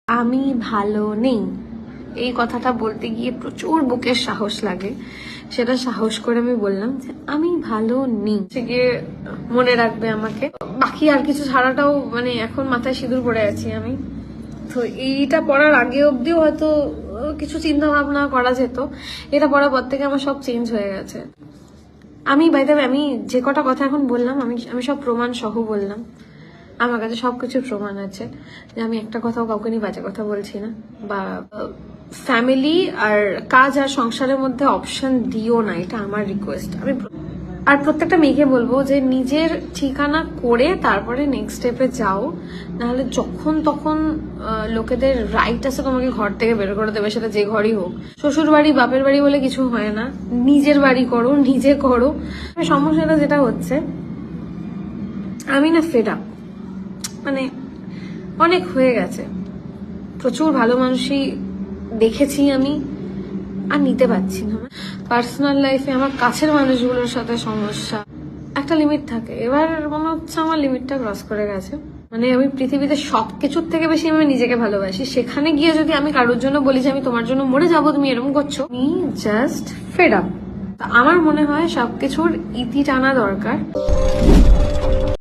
আমি ভালো নেই এই কথাটা বলতে গিয়ে প্রচুর বুকের সাহস লাগে। সেটা সাহস করে আমি বললাম যে আমি ভালো নেই। সে গিয়ে মনে রাখবে আমাকে। বাকি আর কিছু ছাড়াটাও মানে এখন মাথায় সিঁদুর পড়ে আছি আমি। তো এইটা পড়ার আগে অব্দিও হয়তো কিছু চিন্তা ভাবনা করা যেত। এটা পড়ার পর থেকে আমার সব চেঞ্জ হয়ে গেছে। আমি বাইরে আমি যে কটা কথা এখন বললাম আমি আমি সব প্রমাণ সহ বললাম। আমার কাছে সবকিছুর প্রমাণ আছে যে আমি একটা কথাও কাউকে নিয়ে বাজে কথা বলছি না। বা ফ্যামিলি আর কাজ আর সংসারের মধ্যে অপশন দিও না, এটা আমার রিকোয়েস্ট। আমি আর প্রত্যেকটা মেয়েকে বলবো যে নিজের ঠিকানা করে তারপরে নেক্সট স্টেপে যাও, নাহলে যখন তখন লোকেদের রাইট আছে তোমাকে ঘর থেকে বের করে দেবে, সেটা যে ঘরই হোক। শ্বশুর বাড়ি বাপের বাড়ি বলে কিছু হয় না, নিজের বাড়ি করো, নিজে করো। সমস্যাটা যেটা হচ্ছে আমি না ফেড আপ, মানে অনেক হয়ে গেছে। প্রচুর ভালো মানুষই দেখেছি আমি, আর নিতে পারছি না। পার্সোনাল লাইফে আমার কাছের মানুষগুলোর সাথে সমস্যা, একটা লিমিট থাকে। এবার মনে হচ্ছে আমার লিমিটটা ক্রস করে গেছে। মানে আমি পৃথিবীতে সবকিছুর থেকে বেশি আমি নিজেকে ভালোবাসি। সেখানে গিয়ে যদি আমি কারোর জন্য বলি যে আমি তোমার জন্য মরে যাবো, তুমি এরকম করছো, আমি জাস্ট ফেড আপ। আমার মনে হয় সবকিছুর ইতি টানা দরকার।